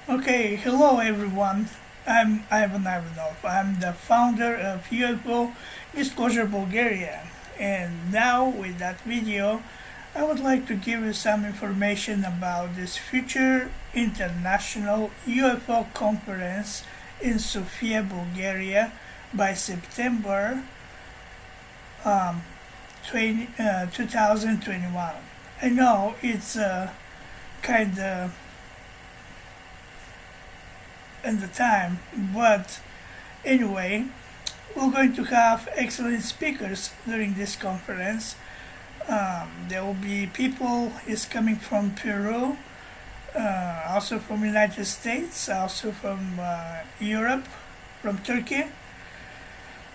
Okay, hello everyone. I'm Ivan Ivanov. I'm the founder of UFO Disclosure Bulgaria. And now, with that video, I would like to give you some information about this future international UFO conference in Sofia, Bulgaria by September um, 2021. I know it's kind of in the time, but anyway, we're going to have excellent speakers during this conference. There will be people is coming from Peru, also from United States, also from Europe, from Turkey.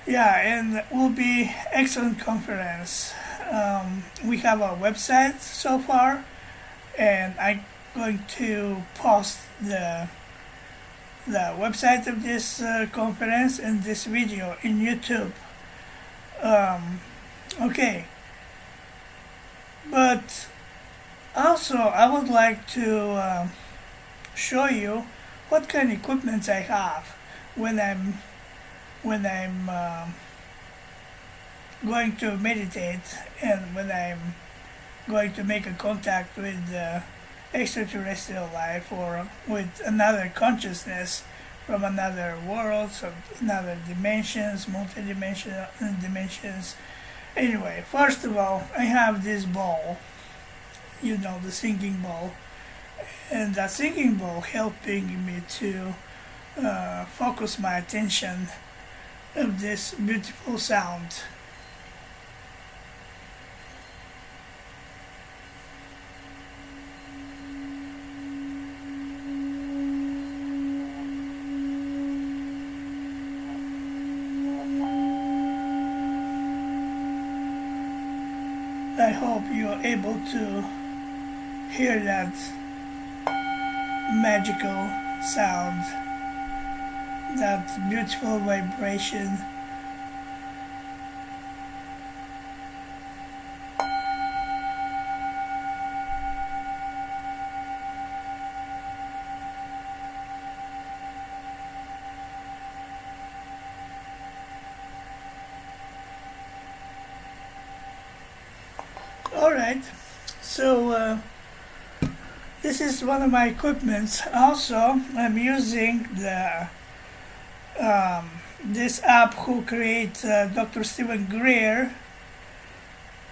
Yeah, and it will be excellent conference. We have a website so far, and I'm going to post the website of this conference and this video in YouTube. Um, okay, but also I would like to show you what kind of equipment I have when I'm going to meditate and when I'm going to make a contact with extraterrestrial life or with another consciousness from another world, from another dimensions, multi-dimensional dimensions. Anyway, first of all, I have this ball, the singing ball, and that singing ball helping me to focus my attention of this beautiful sound. I hope you're able to hear that magical sound, that beautiful vibration. Alright, so this is one of my equipments. Also, I'm using the this app who create Dr. Stephen Greer.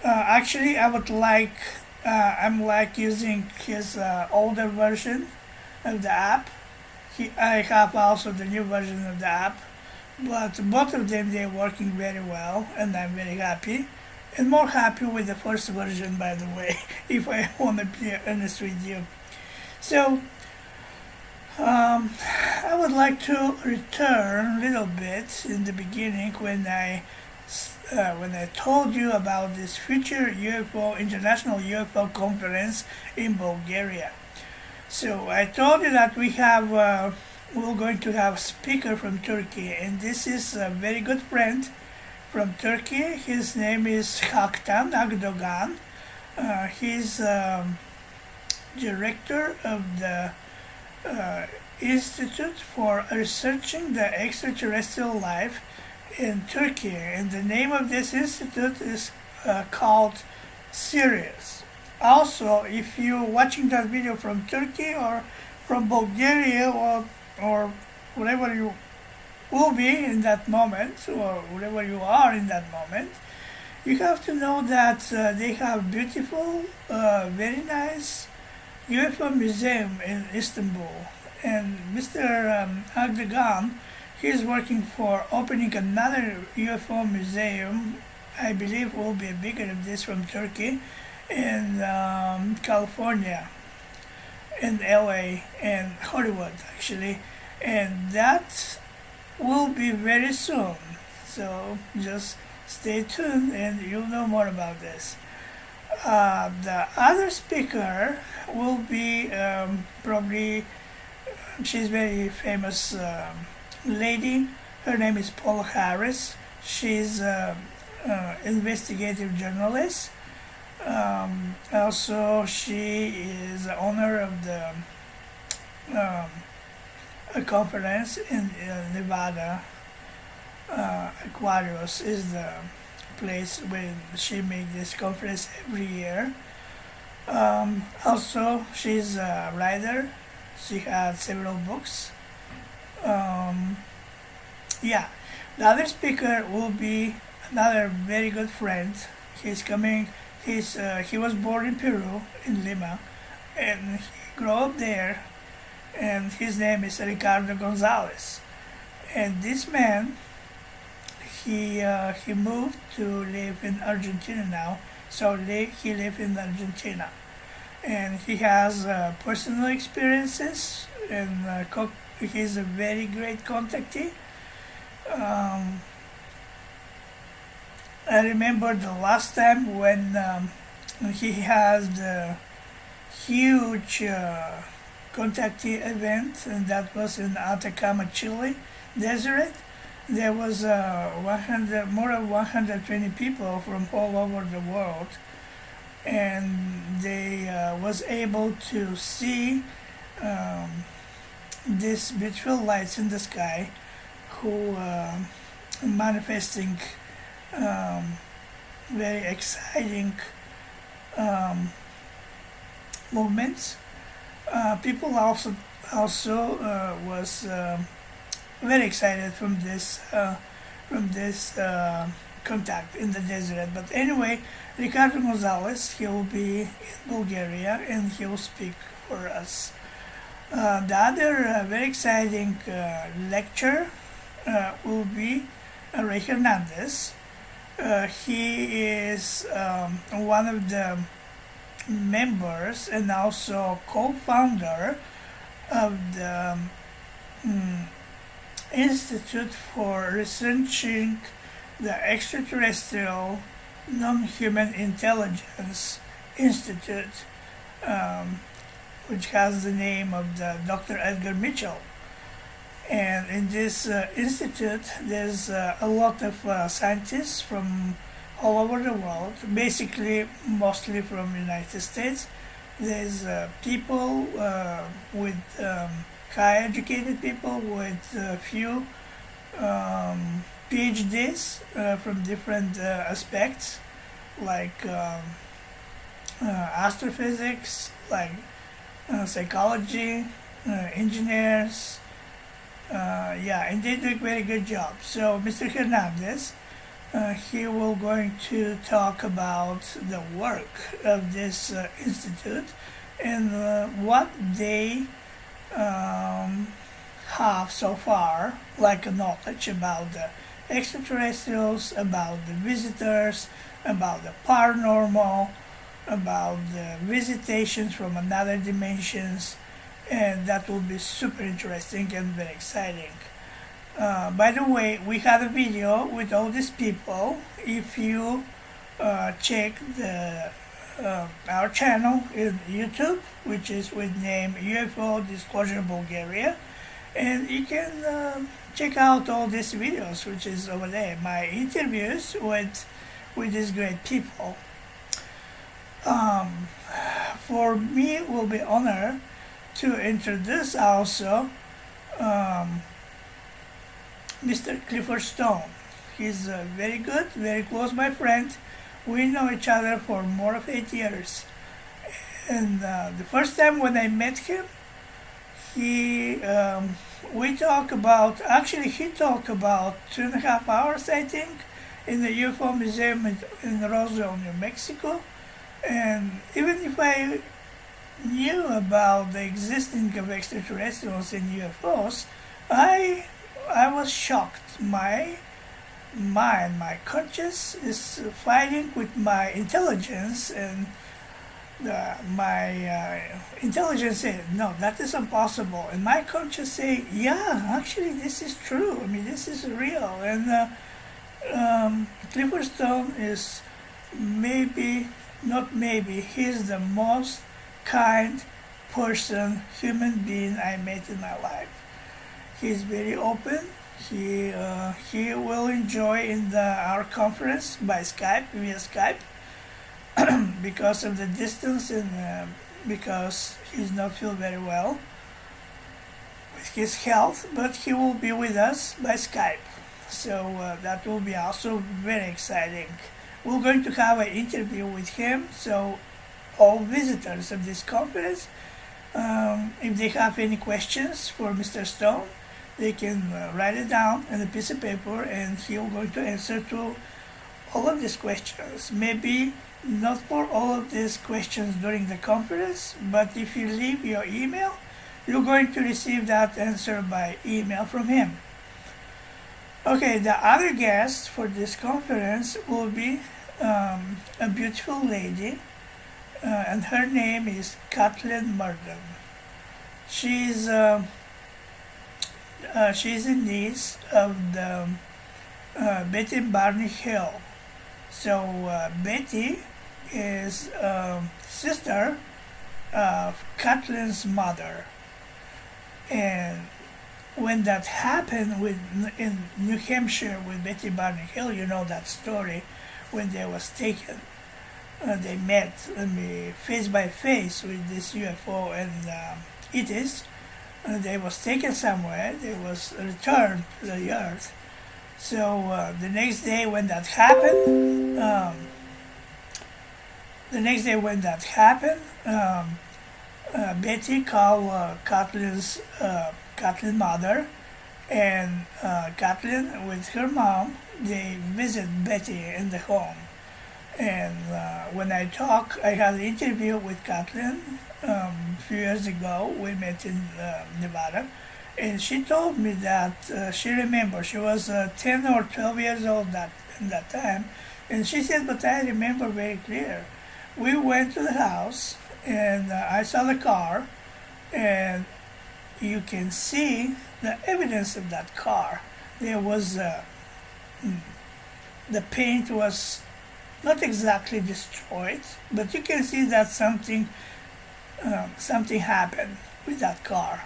Actually, I'm like using his older version of the app. I have also the new version of the app, but both of them they're working very well, and I'm very happy. And more happy with the first version, by the way, if I want to be honest with you. So, I would like to return a little bit in the beginning when I told you about this future UFO International UFO Conference in Bulgaria. So I told you that we're going to have a speaker from Turkey, and this is a very good friend from Turkey. His name is Haktan Agdogan. He's director of the Institute for Researching the Extraterrestrial Life in Turkey, and the name of this institute is called Sirius. Also, if you're watching that video from Turkey or from Bulgaria or wherever you will be in that moment, or wherever you are in that moment, you have to know that they have beautiful, very nice UFO museum in Istanbul. And Mr. Agdogan, he's working for opening another UFO museum. I believe will be bigger than this from Turkey in California, in LA, and Hollywood actually, and that will be very soon. So just stay tuned and you'll know more about this. The other speaker will be probably, she's very famous lady. Her name is Paula Harris. She's investigative journalist. Also, she is the owner of the a conference in Nevada. Aquarius is the place where she makes this conference every year. Also, she's a writer. She has several books. Um, yeah, the other speaker will be another very good friend. He's coming. He was born in Peru, in Lima, and he grew up there. And his name is Ricardo Gonzalez. And this man, he moved to live in Argentina now. So he lives in Argentina, and he has personal experiences, and he's a very great contactee. Um, I remember the last time when he had the huge contactee event, and that was in Atacama, Chile desert. There was 100, more than 120 people from all over the world, and they was able to see um, these beautiful lights in the sky, who manifesting um, very exciting um, movements. People also was very excited from this contact in the desert. But anyway, Ricardo Gonzalez, he will be in Bulgaria and he will speak for us. The other very exciting lecture will be Ray Hernandez. He is one of the members and also co-founder of the Institute for Researching the Extraterrestrial Non-Human Intelligence Institute, which has the name of the Dr. Edgar Mitchell. And in this institute, there's a lot of scientists from all over the world, basically mostly from the United States. There's people with high educated people with a few PhDs from different aspects, like astrophysics, like psychology, engineers. And they do a very good job. So Mr. Hernandez, he will going to talk about the work of this institute and what they have so far, like a knowledge about the extraterrestrials, about the visitors, about the paranormal, about the visitations from another dimensions, and that will be super interesting and very exciting. By the way, we had a video with all these people. If you check the our channel in YouTube, which is with name UFO Disclosure Bulgaria, and you can check out all these videos, which is over there, my interviews with these great people. For me, it will be honor to introduce also Mr. Clifford Stone. He's very good, very close my friend. We know each other for more of 8 years. And the first time when I met him, we talk about, actually he talked about 2.5 hours, I think, in the UFO Museum in Roswell, New Mexico. And even if I knew about the existence of extraterrestrials and UFOs, I was shocked. My mind, my conscience is fighting with my intelligence, and my intelligence said, no, that is impossible. And my conscience say, yeah, actually this is true. I mean, this is real. And Clifford Stone is he's the most kind person, human being I met in my life. He's very open. He will enjoy in our conference by Skype, via Skype, because of the distance and because he's not feel very well with his health, but he will be with us by Skype. So that will be also very exciting. We're going to have an interview with him, so all visitors of this conference, if they have any questions for Mr. Stone, they can write it down on a piece of paper, and he'll going to answer to all of these questions. Maybe not for all of these questions during the conference, but if you leave your email, you're going to receive that answer by email from him. Okay, the other guest for this conference will be a beautiful lady, and her name is Kathleen Murden. She's a niece of the Betty Barney Hill. So Betty is sister of Kathleen's mother, and when that happened in New Hampshire with Betty Barney Hill, you know that story, when they was taken, they met face by face with this UFO and it is. They was taken somewhere. They was returned to the earth. So the next day when that happened, Betty called Kathleen's mother, and Kathleen with her mom, they visit Betty in the home. And when I had an interview with Kathleen a few years ago. We met in Nevada, and she told me that she remembered she was 10 or 12 years old in that time, and she said, but I remember very clear. We went to the house, and I saw the car, and you can see the evidence of that car. There was the paint was not exactly destroyed, but you can see that something happened with that car.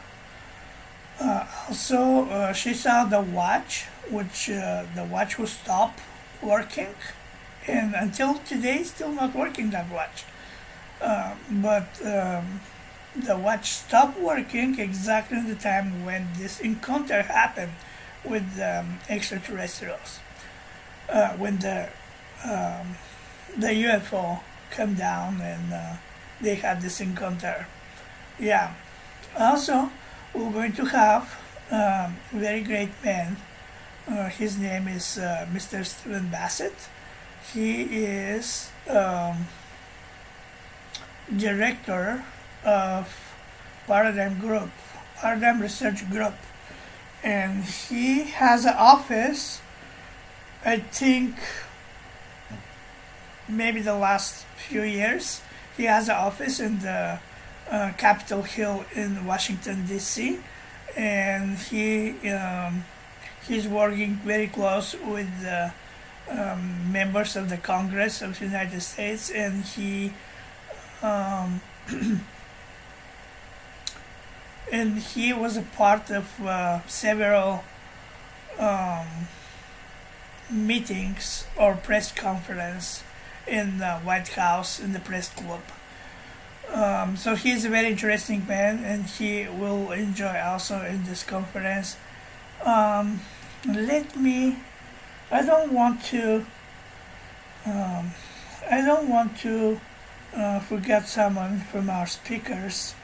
Also, she saw the watch, which the watch will stop working, and until today, still not working, that watch. But the watch stopped working exactly the time when this encounter happened with extraterrestrials. When the UFO come down and they had this encounter. Yeah. Also, we're going to have a very great man. His name is Mr. Stephen Bassett. He is director of Paradigm Research Group, and he has an office. I think maybe the last few years, he has an office in the Capitol Hill in Washington D.C., and he's working very close with the members of the Congress of the United States, and he and he was a part of several meetings or press conference in the White House, in the press club. So he's a very interesting man, and he will enjoy also in this conference. I don't want to forget someone from our speakers,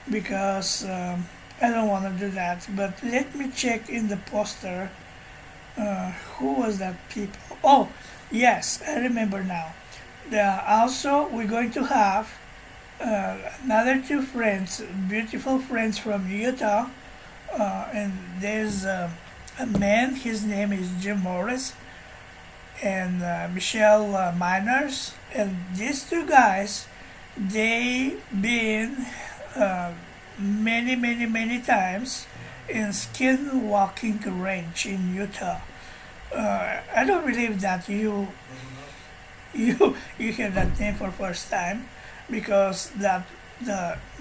because I don't want to do that. But let me check in the poster. Who was that people? Oh, yes, I remember now. Also, we're going to have another two friends, beautiful friends from Utah, and there's a man, his name is Jim Morris, and Michelle Miners, and these two guys, they been many times in Skinwalking Ranch in Utah. I don't believe that you hear that name for first time, because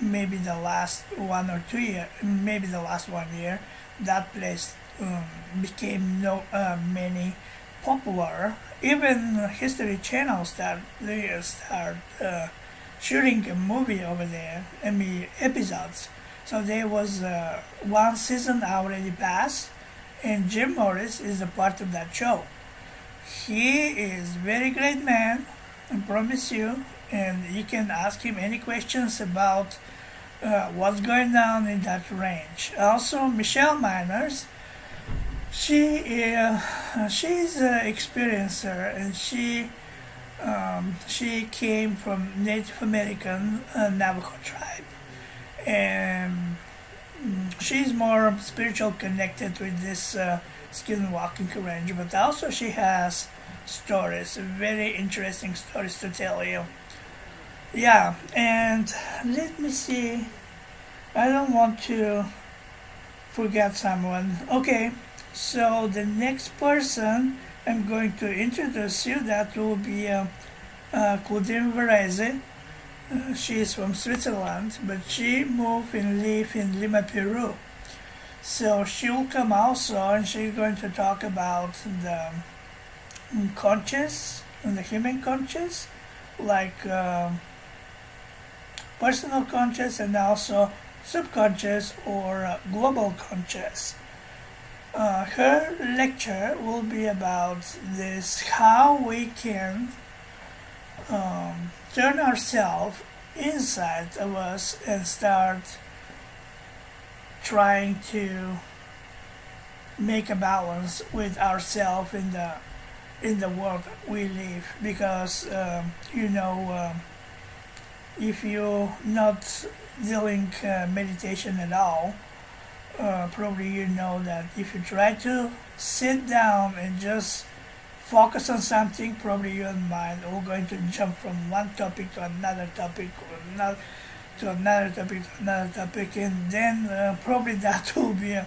maybe the last 1 or 2 years, maybe the last 1 year, that place became many popular. Even History Channel start shooting a movie over there, episodes. So there was one season already passed, and Jim Morris is a part of that show. He is very great man, I promise you, and you can ask him any questions about what's going on in that range. Also, Michelle Miners, she's an experiencer, and she came from Native American Navajo tribe, and she's more spiritual connected with this skinwalking range, but also she has stories, very interesting stories to tell you. Yeah, and let me see. I don't want to forget someone. Okay, so the next person I'm going to introduce you, that will be Claudine Varese. She is from Switzerland, but she moved and live in Lima, Peru. So she will come also, and she's going to talk about the conscious and the human conscious, like personal conscious and also subconscious or global conscious. Her lecture will be about this, how we can turn ourselves inside of us and start trying to make a balance with ourselves in the world we live, because if you're not doing meditation at all, probably you know that if you try to sit down and just focus on something, probably your mind will going to jump from one topic to another topic, or another to another topic to another topic, and then probably that will be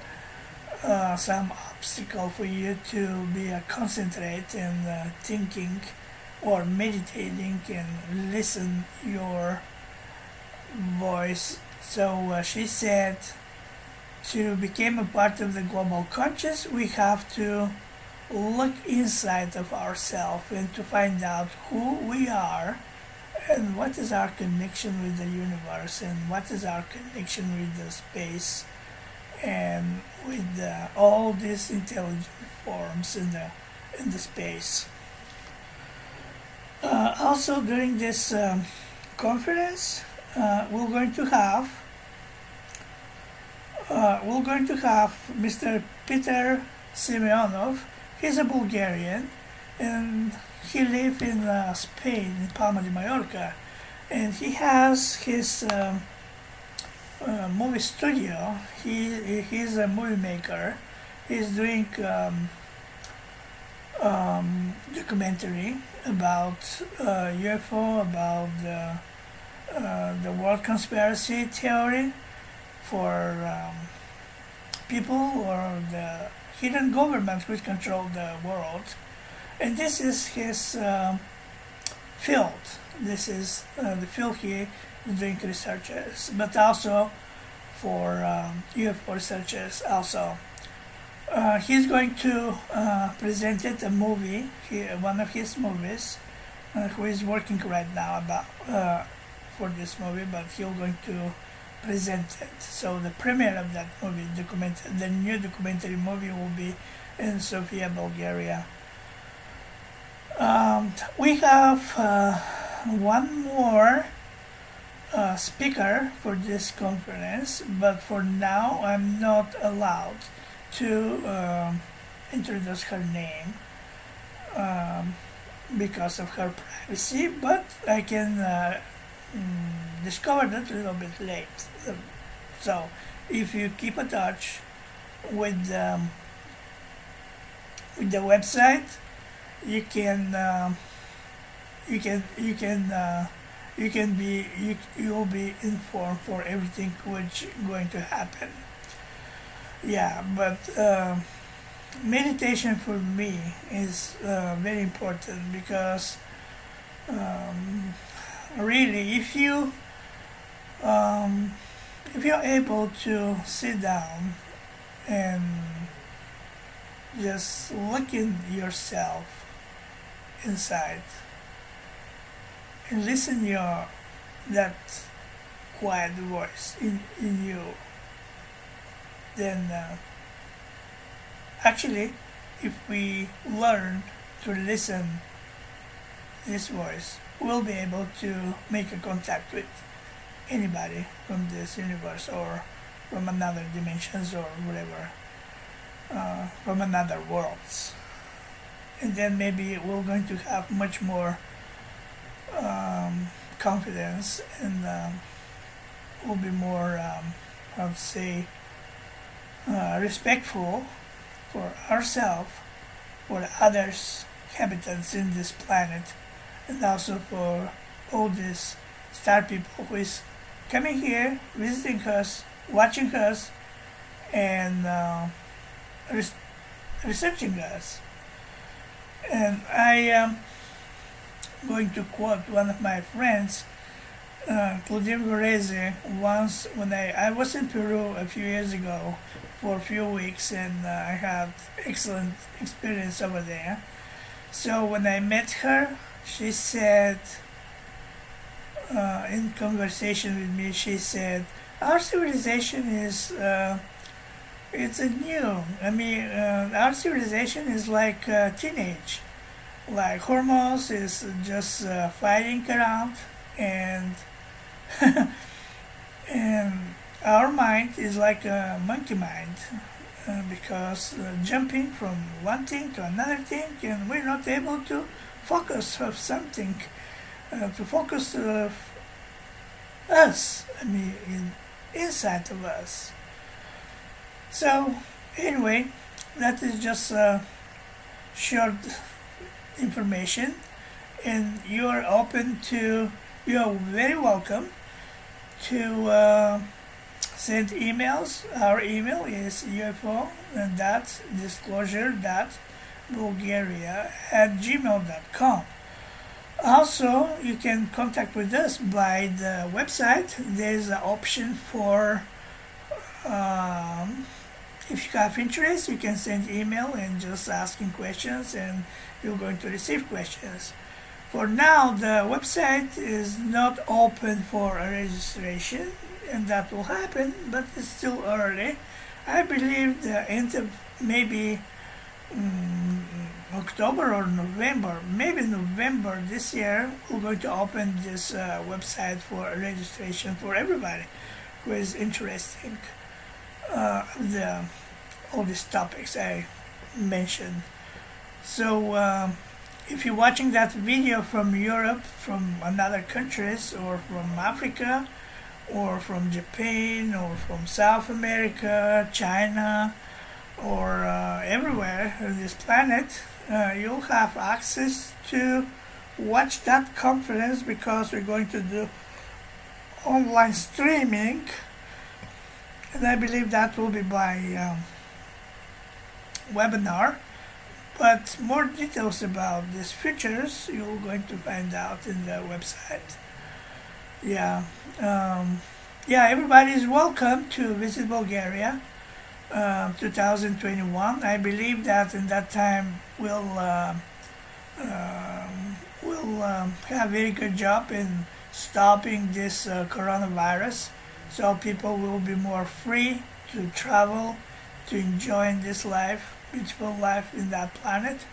some obstacle for you to be concentrate and thinking or meditating and listen your voice. So she said, to become a part of the global conscious, we have to look inside of ourselves and to find out who we are and what is our connection with the universe and what is our connection with the space and with all these intelligent forms in the space. Also, during this conference, we're going to have Mr. Peter Simeonov. He's a Bulgarian, and he lives in Spain, in Palma de Mallorca, and he has his movie studio. He's a movie maker. He's doing documentary about UFO, about the world conspiracy theory for people or the hidden governments which control the world. And this is his field. This is the field he is doing researches, but also for UFO researchers also. He's going to present it a movie, one of his movies, who is working right now about for this movie, but he's going to present it. So the premiere of that movie, the new documentary movie, will be in Sofia, Bulgaria. We have one more speaker for this conference, but for now I'm not allowed to introduce her name because of her privacy, but I can discover that a little bit late. So if you keep in touch with the website, you will be informed for everything which is going to happen. Yeah, but meditation for me is very important, because really, if you're able to sit down and just look in yourself inside and listen that quiet voice in you, then actually, if we learn to listen this voice, we'll be able to make a contact with anybody from this universe or from another dimensions or whatever, from another worlds. And then maybe we're going to have much more confidence, and we'll be more, how to say, respectful for ourselves, for others, inhabitants in this planet, and also for all these star people who is coming here, visiting us, watching us, and researching us. And I am going to quote one of my friends, Claudine Goreze, once when I was in Peru a few years ago for a few weeks, and I had excellent experience over there. So when I met her, she said, in conversation with me, she said, our civilization is, it's a new, our civilization is like teenage. Like hormones is just fighting around, and and our mind is like a monkey mind, because jumping from one thing to another thing, and we're not able to focus of something, to focus of us, inside of us. So anyway, that is just short information, and you are very welcome to send emails. Our email is ufo.disclosure.bulgaria@gmail.com. Also, you can contact with us by the website. There's an option for, if you have interest, you can send email and just asking questions, and you're going to receive questions. For now, the website is not open for a registration, and that will happen, but it's still early. I believe the end of maybe October or November, maybe November this year, we're going to open this website for registration for everybody who is interested in all these topics I mentioned. So if you're watching that video from Europe, from another countries, or from Africa, or from Japan, or from South America, China, or everywhere on this planet, you'll have access to watch that conference, because we're going to do online streaming, and I believe that will be by webinar. But more details about these features you're going to find out in the website. Everybody is welcome to visit Bulgaria 2021. I believe that in that time we'll have a very good job in stopping this coronavirus, so people will be more free to travel, to enjoy this life, beautiful life in that planet.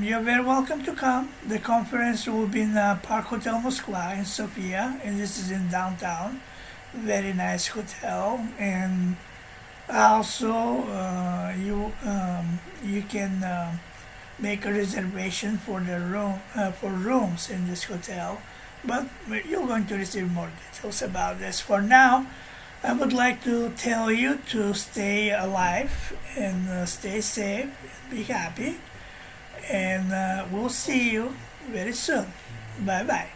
You're very welcome to come. The conference will be in Park Hotel Moskva in Sofia, and this is in downtown. Very nice hotel, and also you can make a reservation for the rooms in this hotel, but you're going to receive more details about this. For now, I would like to tell you to stay alive and stay safe and be happy, and we'll see you very soon. Bye bye.